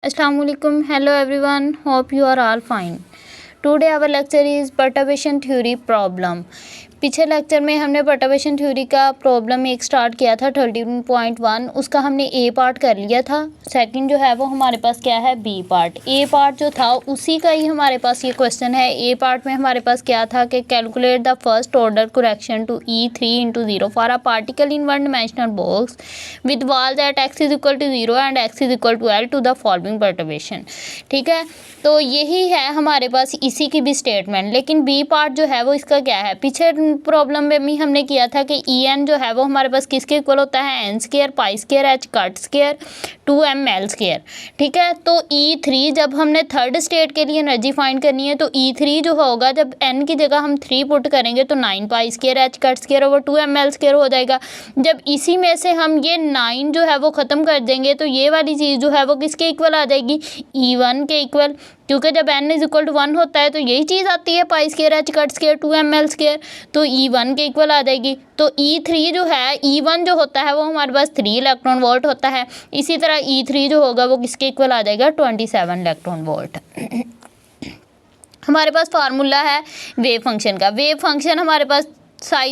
Assalamu alaikum. Hello everyone. Hope you are all fine. Today our lecture is perturbation theory problem. पिछले lecture में हमने perturbation theory का problem एक start किया था 13.1, उसका हमने ए पार्ट कर लिया था। सेकंड जो है वो हमारे पास क्या है, बी पार्ट। ए पार्ट जो था उसी का ही हमारे पास ये क्वेश्चन है। ए पार्ट में हमारे पास क्या था कि calculate the first order correction to E3/0 for a particle in one dimensional box with walls at x is equal to 0 and x is equal to L to the following perturbation. ठीक है, तो यही है हमारे पास इसी की भी statement. लेकिन बी पार्ट जो है वो इसका क्या है, पीछे प्रॉब्लम में भी हमने किया था कि En जो है वो हमारे पास किसके इक्वल होता है, n² pi square h cut square 2ml²। ठीक है, तो E3 जब हमने थर्ड स्टेट के लिए एनर्जी फाइंड करनी है तो E3 जो होगा, जब n की जगह हम 3 पुट करेंगे तो 9 pi square h cut square over 2ml² हो जाएगा। जब इसी में से हम ये 9 जो है वो ख़त्म कर देंगे तो ये वाली चीज़ जो है वो किसके इक्वल आ जाएगी, E1 के इक्वल, क्योंकि जब n इज इक्वल टू 1 होता है तो यही चीज़ आती है pi square h cut square 2ml², तो E1 के इक्वल आ जाएगी। तो E3 जो है, E1 जो होता है वो हमारे पास 3 इलेक्ट्रॉन वोल्ट होता है। इसी तरह E3 जो होगा वो किसके इक्वल आ जाएगा, 27 इलेक्ट्रॉन वोल्ट। हमारे पास फार्मूला है वेव फंक्शन का। वेव फंक्शन हमारे पास psi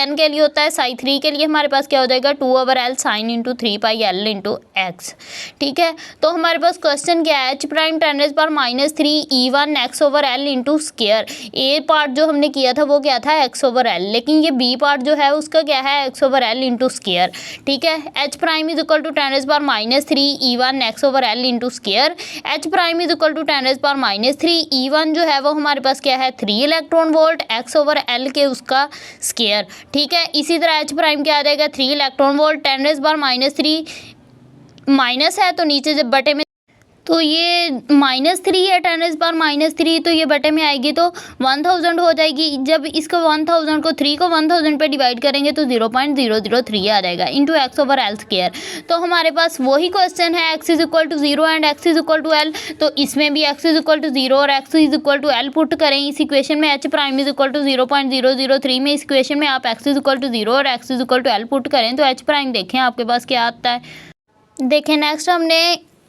n के लिए होता है। psi3 के लिए हमारे पास क्या हो जाएगा, 2/L sine into 3 pi L into X. ठीक है, तो हमारे पास क्वेश्चन क्या है, h prime 10⁻³ E1 x/L into square. A part जो हमने किया था वो क्या था, x/L, लेकिन ये बी पार्ट जो है उसका क्या है, x/L इंटू स्क्वायर। ठीक है, h prime is equal to 10⁻³ E1 x/L into square. h prime is equal to 10⁻³ E1 जो है वो हमारे पास क्या है, 3 इलेक्ट्रॉन वोल्ट x/L के उसका स्क्वायर। ठीक है, इसी तरह h प्राइम क्या आ जाएगा, 3 इलेक्ट्रॉन वोल्ट 10⁻³ माइनस है तो नीचे जब बटे में, तो ये -3 है 10⁻³ तो ये बटे में आएगी तो 1000 हो जाएगी। जब इसको 1000 को 3 को 1000 पे डिवाइड करेंगे तो 0.003 आ जाएगा इंटू x/L²। तो हमारे पास वही क्वेश्चन है x is equal to 0 and x is equal to L, तो इसमें भी x इज इक्वल टू 0 और x is equal to L put करें इस इक्वेशन में। h prime is equal to 0.003 में इस इक्वेशन में आप x इज इक्वल टू 0 और x is equal to L put करें तो h प्राइम देखें आपके पास क्या आता है। देखें नेक्स्ट हमने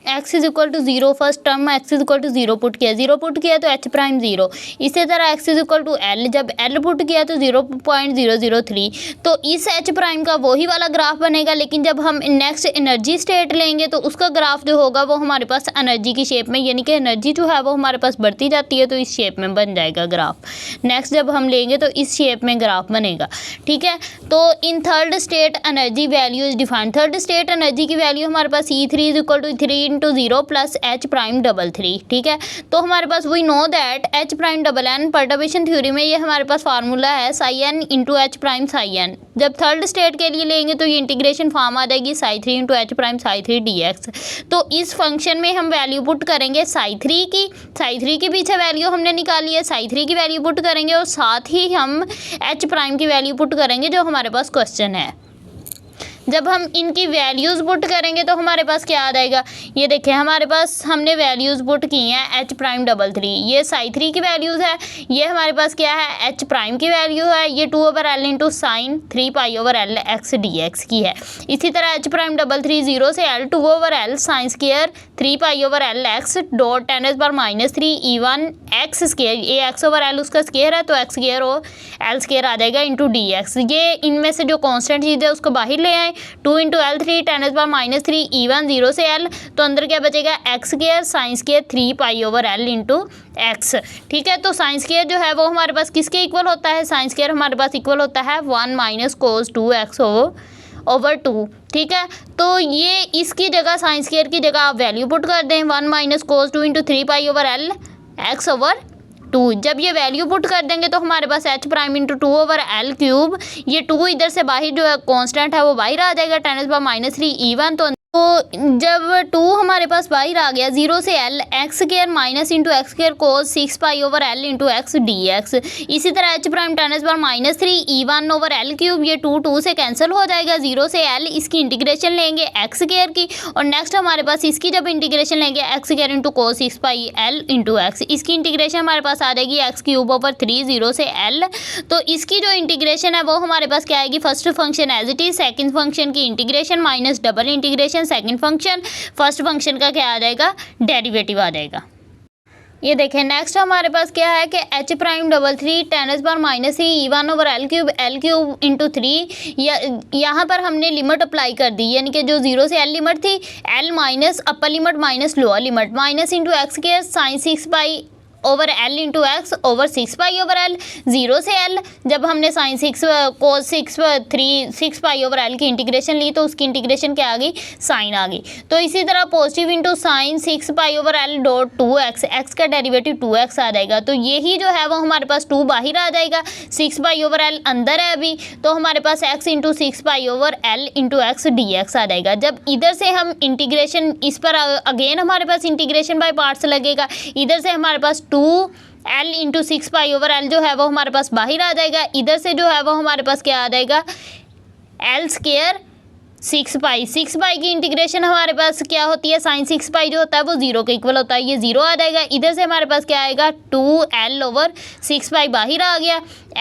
x is equal to 0 first term x is equal to 0 put किया, 0 पुट किया तो h प्राइम 0। इसी तरह x is equal to L, जब L पुट किया तो 0.003। तो इस h प्राइम का वही वाला ग्राफ बनेगा, लेकिन जब हम नेक्स्ट एनर्जी स्टेट लेंगे तो उसका ग्राफ जो होगा वो हमारे पास एनर्जी की शेप में, यानी कि एनर्जी जो है वो हमारे पास बढ़ती जाती है तो इस शेप में बन जाएगा ग्राफ। नेक्स्ट जब हम लेंगे तो इस शेप में ग्राफ बनेगा। ठीक है, तो in third state energy value is defined. Third state energy की वैल्यू हमारे पास E3 is equal to 3 into 0 plus h prime 3। ठीक है, तो हमारे पास we know that h prime n perturbation theory में ये हमारे पास फार्मूला है psi n into h prime psi n। जब थर्ड स्टेट के लिए लेंगे तो ये इंटीग्रेशन फॉर्म आ जाएगी psi3 into h prime psi3 dx। तो इस फंक्शन में हम वैल्यू पुट करेंगे psi3 की पीछे वैल्यू हमने निकाली है, psi3 की वैल्यू पुट करेंगे और साथ ही हम h प्राइम की वैल्यू पुट करेंगे जो हमारे पास क्वेश्चन है। जब हम इनकी वैल्यूज़ पुट करेंगे तो हमारे पास क्या आ जाएगा, ये देखें हमारे पास हमने वैल्यूज़ पुट की हैं h प्राइम 3, ये psi3 की वैल्यूज़ है, ये हमारे पास क्या है h प्राइम की वैल्यू है, ये 2/L into sine 3 पाई/L x dx की है। इसी तरह h प्राइम 3 0 से L 2/L sign square 3 पाई/L x dot 10⁻³ E1 x square, ये x/L उसका स्क्वायर है तो x स्क्वायर और L² आ जाएगा इंटू dx। ये इनमें से जो कॉन्स्टेंट चीज़ है उसको बाहर ले आए, 2 इंटू L3 10⁻³ E1 0 से L, तो अंदर क्या बचेगा x स्क्वायर साइन स्क्वायर 3 पाई/L इंटू एक्स। ठीक है, तो साइन स्क्वायर जो है वो हमारे पास किसके इक्वल होता है, साइन स्क्वायर हमारे पास इक्वल होता है 1 माइनस कोस 2x ओवर 2। ठीक है, तो ये इसकी जगह साइन स्क्वायर की जगह आप वैल्यू पुट कर दें 1 minus cos 2 into 3 पाई/L x over 2। जब ये वैल्यू पुट कर देंगे तो हमारे पास h prime into 2/L cube, ये 2 इधर से बाहर जो है कांस्टेंट है वो बाहर आ जाएगा 10⁻³ E1। तो जब 2 हमारे पास बाहर आ गया 0 से L x square minus into X square cos 6 पाई/L इंटू एक्स dx। इसी तरह h prime 10⁻³ E1 over L cube, ये 2 से कैंसिल हो जाएगा, 0 से L इसकी इंटीग्रेशन लेंगे x स्क्वायर की, और नेक्स्ट हमारे पास इसकी जब इंटीग्रेशन लेंगे x स्क्वायर इंटू कोस 6 पाई L इंटू एक्स, इसकी इंटीग्रेशन हमारे पास आ जाएगी x क्यूब ओवर 3 0 से L। तो इसकी जो इंटीग्रेशन है वो हमारे पास क्या आएगी, first function as it is, second function की integration minus double integration function, second function, first function का क्या आ जाएगा, डेरिवेटिव आ जाएगा। ये देखें नेक्स्ट हमारे पास क्या है कि H prime double three ten S bar minus three E one over L cube into three, यहाँ पर हमने लिमिट अप्लाई कर दी, यानी कि जो जीरो से एल लिमिट थी, L minus upper limit minus lower limit, minus into X के sine six by over L into X over six pi over L, zero से एल जब हमने sine six cos six pi over L की integration ली तो उसकी integration क्या आ गई, साइन आ गई। तो इसी तरह positive into sine six pi over L dot to x, x का डेरिवेटिव टू एक्स आ जाएगा। तो यही जो है वो हमारे पास टू बाहर आ जाएगा, सिक्स पाई ओवर एल अंदर है अभी, तो हमारे पास X into six pi over L into X D X आ जाएगा। जब इधर से हम इंटीग्रेशन इस पर अगेन हमारे पास इंटीग्रेशन बाय पार्ट्स लगेगा, इधर से हमारे पास two L into six pi over L जो है वो हमारे पास बाहर आ जाएगा, इधर से जो है वो हमारे पास क्या आ जाएगा, एल स्क्वायर सिक्स पाई की इंटीग्रेशन हमारे पास क्या होती है, साइन सिक्स पाई जो होता है वो जीरो के इक्वल होता है, ये जीरो आ जाएगा। इधर से हमारे पास क्या आएगा, two L over six pi बाहर आ गया,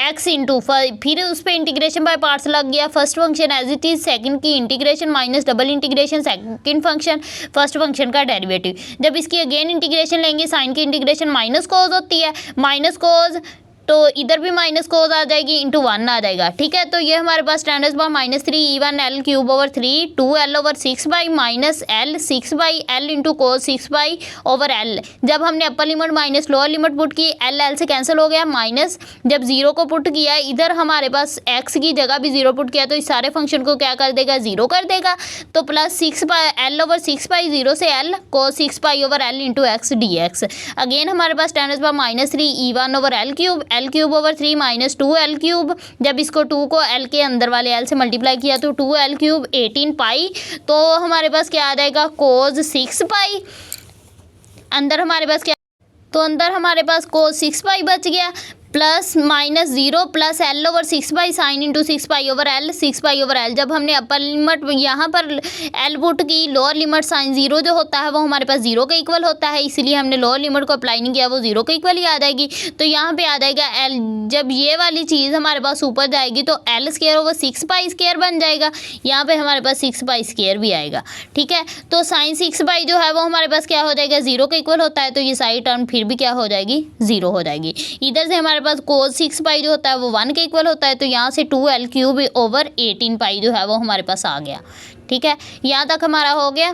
एक्स इंटू फिर उस पर इंटीग्रेशन बाय पार्ट्स लग गया, first function as it is, second की integration minus double integration second function, first function का डेरिवेटिव। जब इसकी अगेन इंटीग्रेशन लेंगे, साइन की इंटीग्रेशन माइनस कोज होती है, माइनस कोज तो इधर भी माइनस कोज आ जाएगी, इंटू वन आ जाएगा, ठीक है। तो ये हमारे पास ten S bar minus three E one L cube over three two L over six by minus L six by L into cos six by over L. जब हमने upper limit minus lower limit put की, L L से cancel हो गया, minus जब zero को put किया, इधर हमारे पास एक्स की जगह भी जीरो पुट किया तो इस सारे फंक्शन को क्या कर देगा, जीरो कर देगा। तो plus six by L over six by zero से L cos six by over L into X D X. Again हमारे पास ten S bar minus three E one over L cube over three minus two L cube, जब इसको to को L के अंदर वाले L से मल्टीप्लाई किया तो टू एल क्यूब 18 पाई, तो हमारे पास क्या आ जाएगा, कोज सिक्स पाई, अंदर हमारे पास क्या, तो अंदर हमारे पास कोज सिक्स पाई बच गया, plus minus zero plus L over six pi sine into six pi over L. जब हमने अपर लिमिट यहाँ पर एल पुट की, लोअर लिमिट साइन जीरो जो होता है वो हमारे पास जीरो के इक्वल होता है, इसलिए हमने लोअर लिमिट को अप्लाई नहीं किया, वो जीरो के इक्वल ही आ जाएगी। तो यहाँ पे आ जाएगा एल, जब ये वाली चीज़ हमारे पास ऊपर जाएगी तो L square over six pi square बन जाएगा, यहाँ पे हमारे पास सिक्स पाई स्क्वायर भी आएगा, ठीक है। तो साइन सिक्स पाई जो है वो हमारे पास क्या हो जाएगा, जीरो के इक्वल होता है, तो ये सारी टर्म फिर भी क्या हो जाएगी, जीरो हो जाएगी। इधर से हमारे पास कोस सिक्स पाई जो होता है वो वन के इक्वल होता है, तो यहाँ से to L cube over 18 pi जो है वो हमारे पास आ गया, ठीक है। यहाँ तक हमारा हो गया।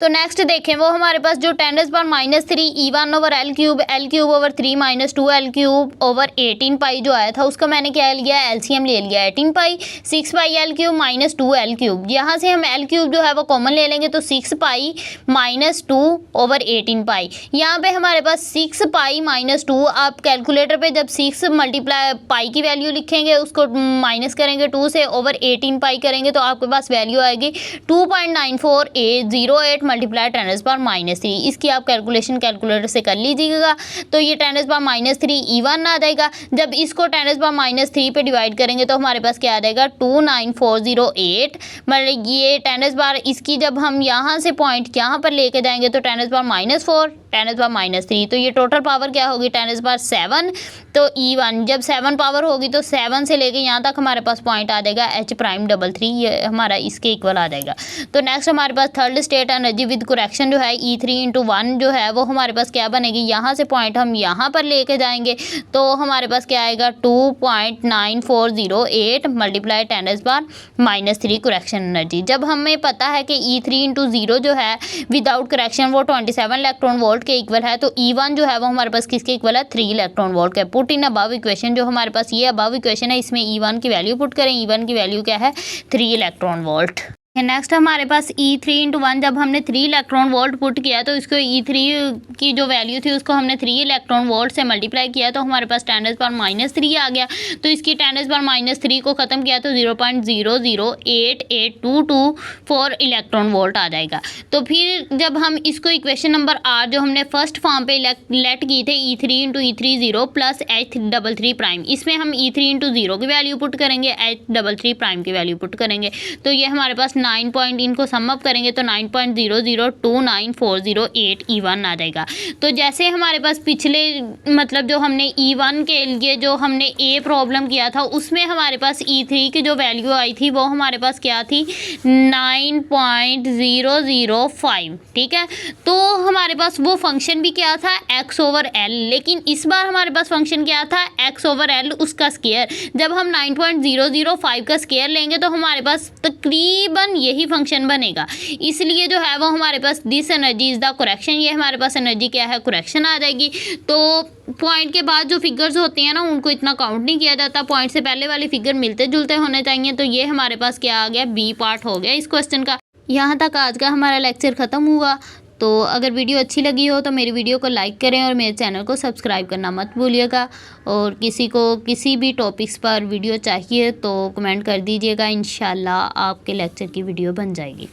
तो नेक्स्ट देखें, वो हमारे पास जो ten S bar minus three E one over L cube over three minus two L cube over 18 pi जो आया था, उसका मैंने क्या लिया, एलसीएम ले लिया 18 pi, six pi L cube minus two L cube, यहाँ से हम एल क्यूब जो है वो कॉमन ले लेंगे तो six pi minus two over 18 पाई। यहाँ पे हमारे पास सिक्स पाई माइनस टू, आप कैलकुलेटर पे जब सिक्स मल्टीप्लाई पाई की वैल्यू लिखेंगे, उसको माइनस करेंगे टू से, ओवर 18 पाई करेंगे तो आपके पास वैल्यू आएगी 2.9408 multiply ten S bar minus three. इसकी आप कैलकुलेटर से कर लीजिएगा, तो ये ten S bar minus three E one आ जाएगा। जब इसको ten S bar minus three पे डिवाइड करेंगे तो हमारे पास क्या आ जाएगा, 29408, मतलब ये टेन एस बार, इसकी जब हम यहाँ से पॉइंट यहाँ पर लेके जाएंगे तो ten S bar minus four, ten S bar minus three, तो ये टोटल पावर क्या होगी, टेन एस बार 7, तो ई वन जब 7 पावर होगी तो 7 से लेके यहाँ तक हमारे पास पॉइंट आ जाएगा एच प्राइम डबल थ्री, ये हमारा इसके इक्वल आ जाएगा। तो नेक्स्ट हमारे पास third state energy with correction जो है E3 इंटू वन जो है वो हमारे पास क्या बनेगी, यहाँ से पॉइंट हम यहाँ पर लेके जाएंगे तो हमारे पास क्या आएगा 2.9408 multiply ten S bar minus three correction energy. जब हमें पता है कि E3 इंटू जीरो जो है विदाउट करेक्शन वो 27 इलेक्ट्रॉन वोल्ट के इक्वल है, तो E1 जो है वो हमारे पास किसके इक्वल है, 3 इलेक्ट्रॉन वोल्ट का। पुट इन अबव इक्वेशन, जो हमारे पास ये अबव इक्वेशन है इसमें E1 की वैल्यू पुट करें, E1 की वैल्यू क्या है, 3 इलेक्ट्रॉन वोल्ट। नेक्स्ट हमारे पास E3 इंटू वन, जब हमने 3 इलेक्ट्रॉन वोल्ट पुट किया तो इसको E3 की जो वैल्यू थी उसको हमने 3 इलेक्ट्रॉन वोल्ट से मल्टीप्लाई किया तो हमारे पास ten S bar minus three आ गया। तो इसकी ten S bar minus three को ख़त्म किया तो 0.008822 इलेक्ट्रॉन वोल्ट आ जाएगा। तो फिर जब हम इसको इक्वेशन नंबर आर जो हमने फर्स्ट फॉर्म पे लेट किए थे E3 into E3 zero plus H33 prime, इसमें हम E3 इंटू जीरो की वैल्यू पुट करेंगे, H33 प्राइम की वैल्यू पुट करेंगे, तो ये हमारे पास 9 पॉइंट इनको सम अप करेंगे तो 9.00294081 E1 आ जाएगा। तो जैसे हमारे पास पिछले मतलब जो हमने E1 के लिए जो हमने ए प्रॉब्लम किया था उसमें हमारे पास E3 की जो वैल्यू आई थी वो हमारे पास क्या थी 9.005, ठीक है। तो हमारे पास वो फंक्शन भी क्या था x/L, लेकिन इस बार हमारे पास फंक्शन क्या था x/L उसका स्केयर। जब हम 9.005 का स्केयर लेंगे तो हमारे पास तकरीबन यही फंक्शन बनेगा, इसलिए जो है वो हमारे पास this energy is the correction, ये हमारे पास एनर्जी क्या है करेक्शन आ जाएगी। तो पॉइंट के बाद जो फिगर्स होते हैं ना उनको इतना काउंट नहीं किया जाता, पॉइंट से पहले वाली फिगर मिलते जुलते होने चाहिए। तो ये हमारे पास क्या आ गया, बी पार्ट हो गया इस क्वेश्चन का। यहाँ तक आज का हमारा लेक्चर ख़त्म हुआ। तो अगर वीडियो अच्छी लगी हो तो मेरी वीडियो को लाइक करें और मेरे चैनल को सब्सक्राइब करना मत भूलिएगा। और किसी को किसी भी टॉपिक्स पर वीडियो चाहिए तो कमेंट कर दीजिएगा, इंशाल्लाह आपके लेक्चर की वीडियो बन जाएगी।